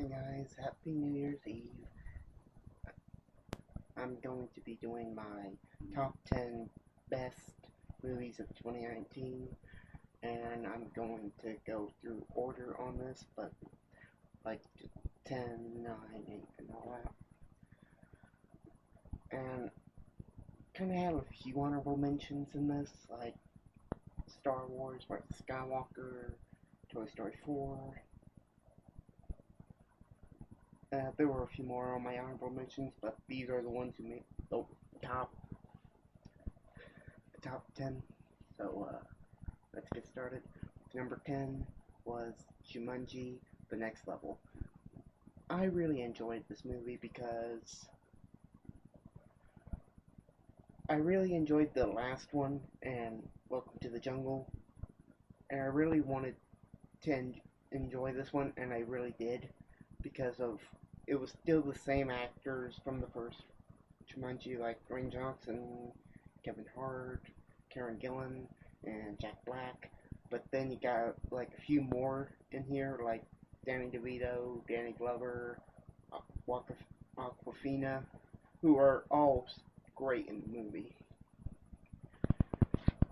guys, Happy New Year's Eve. I'm going to be doing my top 10 best movies of 2019, and I'm going to go through order on this, but like 10, 9, 8, and all that. And kind of have a few honorable mentions in this, like Star Wars, Rise of Skywalker, Toy Story 4. There were a few more on my honorable mentions, but these are the ones who made the top top 10. So let's get started. Number 10 was Jumanji: The Next Level. I really enjoyed this movie because I really enjoyed the last one and Welcome to the Jungle, and I really wanted to enjoy this one, and I really did because of it was still the same actors from the first Jumanji, like Dwayne Johnson, Kevin Hart, Karen Gillan, and Jack Black. But then you got like a few more in here, like Danny DeVito, Danny Glover, Awkwafina, who are all great in the movie.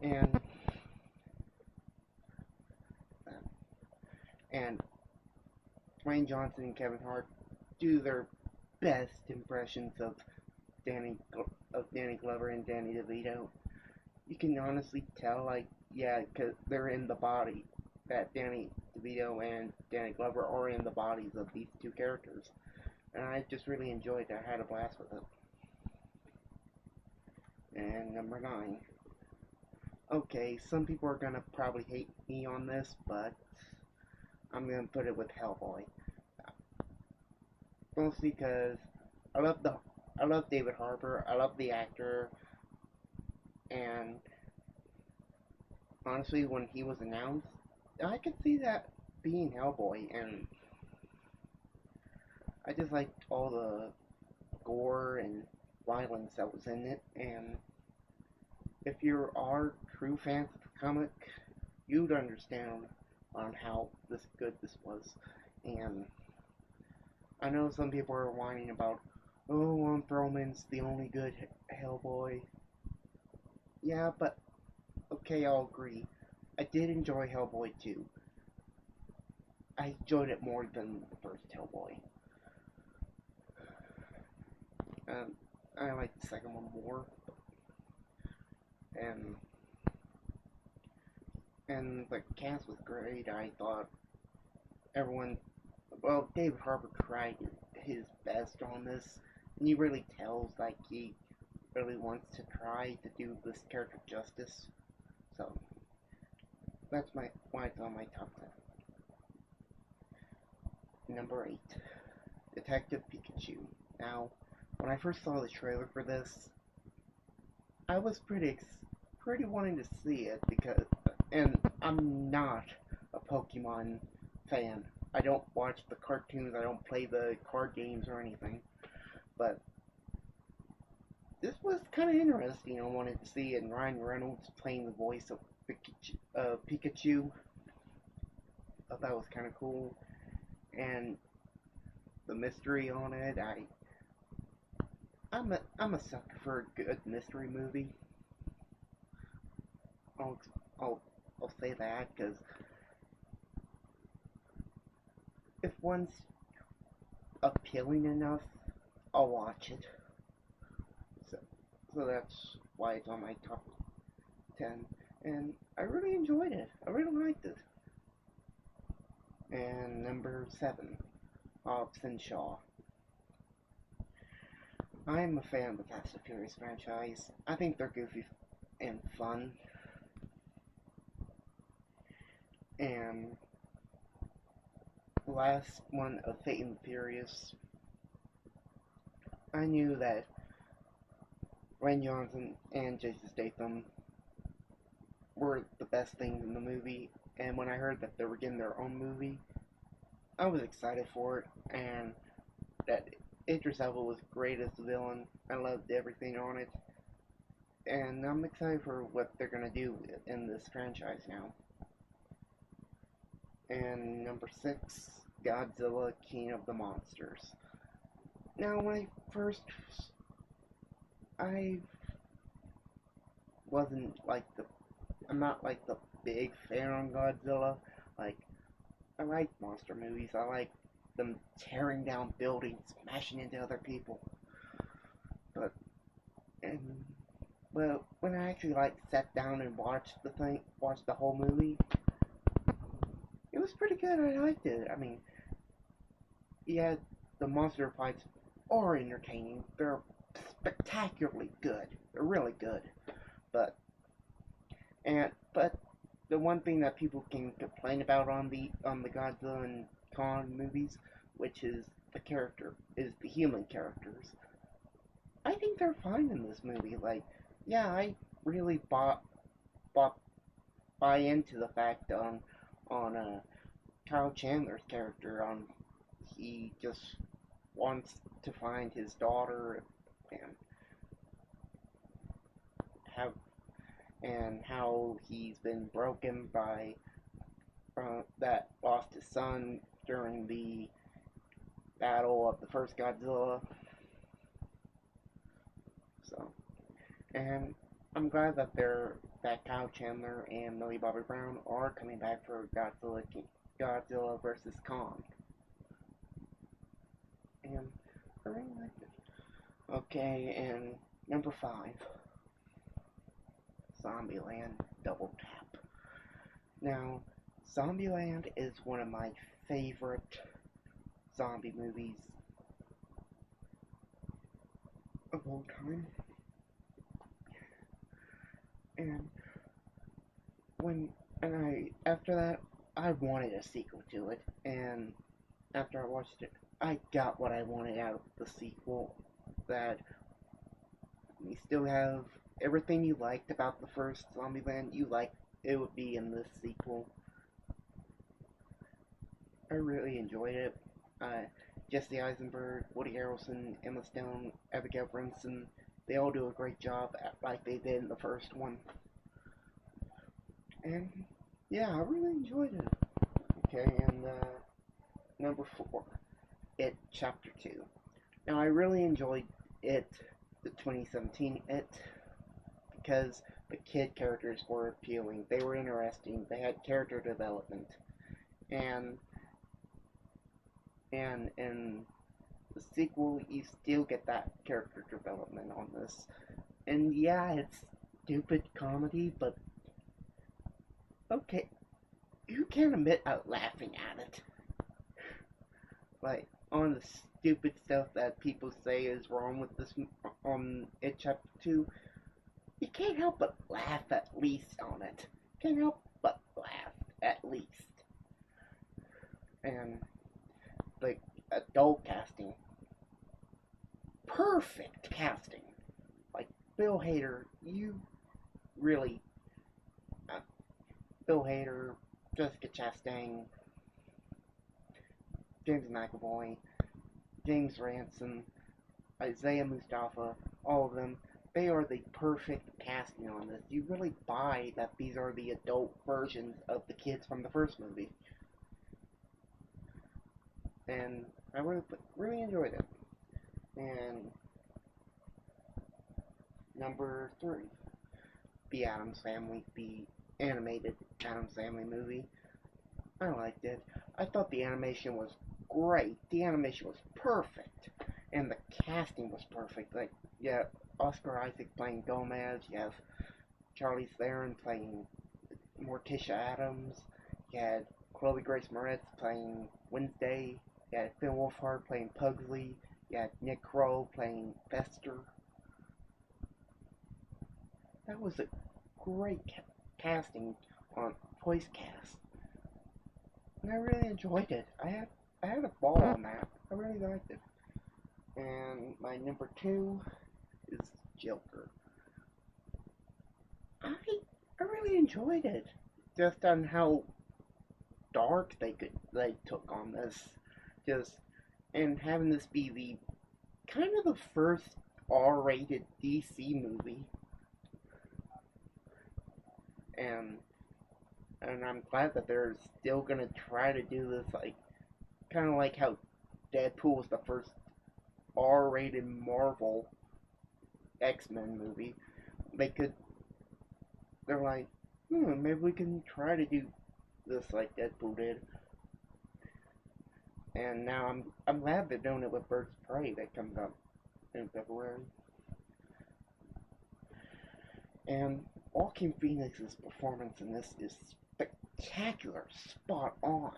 And and Dwayne Johnson and Kevin Hart do their best impressions of Danny Glover and Danny DeVito. You can honestly tell, like, yeah, because they're in the body. That Danny DeVito and Danny Glover are in the bodies of these two characters. And I just really enjoyed it. I had a blast with it. And number 9. Okay, some people are gonna probably hate me on this, but I'm gonna put it with Hellboy. Mostly because I love David Harbour. I love the actor, and honestly, when he was announced, I could see that being Hellboy, and I just liked all the gore and violence that was in it. And if you are true fans of the comic, you'd understand on how good this was. And I know some people are whining about, oh, Ron Perlman's the only good Hellboy. Yeah, but okay, I'll agree. I did enjoy Hellboy 2. I enjoyed it more than the first Hellboy. I like the second one more. And the cast was great. I thought everyone, well, David Harbour tried his best on this, and he really tells like he really wants to try to do this character justice. So that's why it's on my top 10. Number 8, Detective Pikachu. Now, when I first saw the trailer for this, I was pretty wanting to see it because, and I'm not a Pokemon fan. I don't watch the cartoons, I don't play the card games or anything, but this was kind of interesting. I wanted to see it, and Ryan Reynolds playing the voice of Pikachu. I thought that was kind of cool, and the mystery on it. I'm a sucker for a good mystery movie. I'll I'll, I'll say that because if one's appealing enough, I'll watch it. So that's why it's on my top 10, and I really enjoyed it. I really liked it. And number 7, Hobbs and Shaw. I'm a fan of the Fast and Furious franchise. I think they're goofy and fun. And the last one of Fate and the Furious, I knew that Dwayne Johnson and Jason Statham were the best things in the movie, and when I heard that they were getting their own movie, I was excited for it, and that Idris Elba was great as the villain. I loved everything on it, and I'm excited for what they're gonna do in this franchise now. And number 6, Godzilla King of the Monsters. Now, when I wasn't like I'm not like the big fan on Godzilla. Like, I like monster movies. I like them tearing down buildings, smashing into other people. But, and, well, when I actually like sat down and watched the whole movie, it was pretty good. I liked it. I mean, yeah, the monster fights are entertaining. They're spectacularly good. They're really good. But but the one thing that people can complain about on the Godzilla and Kong movies, which is the human characters. I think they're fine in this movie. Like, yeah, I really bought buy into the fact on Kyle Chandler's character. He just wants to find his daughter and have and how he's been broken by that lost his son during the battle of the first Godzilla. So, and I'm glad that Kyle Chandler and Millie Bobby Brown are coming back for Godzilla versus Kong. And I really like it. Okay, and number 5, Zombieland Double Tap. Now, Zombieland is one of my favorite zombie movies of all time. And after that, I wanted a sequel to it, and after I watched it, I got what I wanted out of the sequel. That you still have everything you liked about the first Zombieland, it would be in this sequel. I really enjoyed it. Jesse Eisenberg, Woody Harrelson, Emma Stone, Abigail Brinson, they all do a great job like they did in the first one. And yeah, I really enjoyed it. Okay, and number 4, It Chapter 2. Now, I really enjoyed It, the 2017 It, because the kid characters were appealing. They were interesting. They had character development. And in the sequel, you still get that character development on this. And yeah, it's stupid comedy, but okay, you can't admit out laughing at it. Like, on the stupid stuff that people say is wrong with this on It Chapter 2, you can't help but laugh at least on it. Can't help but laugh at least. And the adult casting, perfect casting. Like Bill Hader, you really, uh, Bill Hader, Jessica Chastain, James McAvoy, James Ransom, Isaiah Mustafa, all of them, they are the perfect casting on this. You really buy that these are the adult versions of the kids from the first movie. And I really enjoyed it. And number 3, The Addams Family, the animated Addams Family movie. I liked it. I thought the animation was great. The animation was perfect. And the casting was perfect. Like, yeah, Oscar Isaac playing Gomez. You have Charlize Theron playing Morticia Addams. You had Chloe Grace Moretz playing Wednesday. You had Finn Wolfhard playing Pugsley. You had Nick Kroll playing Fester. That was a great casting on voice cast. And I really enjoyed it. I had a ball on that. I really liked it. And my number 2 is Joker. I I really enjoyed it. Just on how dark they took on this. Just and having this be the kind of the first R-rated DC movie. And I'm glad that they're still gonna try to do this like kind of like how Deadpool was the first R-rated Marvel X-Men movie. They could, they're like, maybe we can try to do this like Deadpool did. And now I'm glad they're doing it with Birds of Prey that comes out in February. And Joaquin Phoenix's performance in this is spectacular, spot on,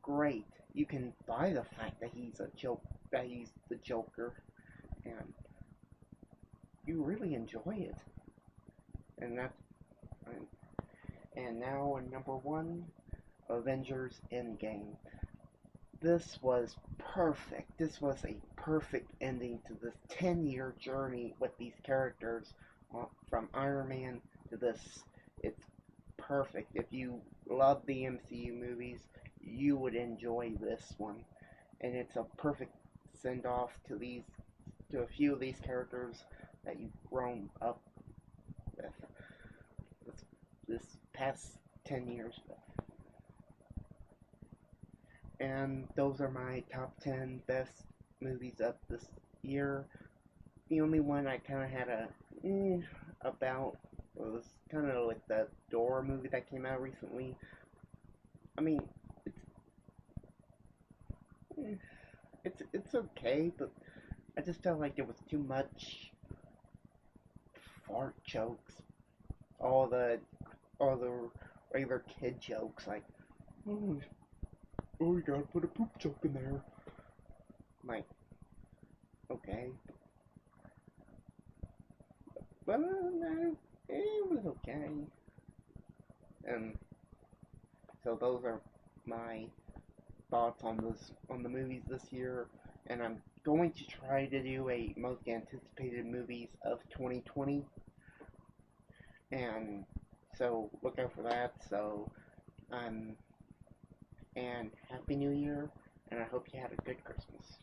great. You can buy the fact that he's the Joker, and you really enjoy it. And that's and now in number one, Avengers Endgame. This was perfect. This was a perfect ending to this 10-year journey with these characters from Iron Man to this. It's perfect. If you love the MCU movies, you would enjoy this one. And it's a perfect send off to a few of these characters that you've grown up with this past 10 years with. And those are my top 10 best movies of this year. The only one I kind of had about was kind of like the Dora movie that came out recently. I mean, it's okay, but I just felt like there was too much fart jokes, all the regular kid jokes like, oh, you gotta put a poop joke in there. I'm like, okay. But no, it was okay. And so those are my thoughts on the movies this year, and I'm going to try to do a most anticipated movies of 2020, and so look out for that. So and Happy New Year, and I hope you had a good Christmas.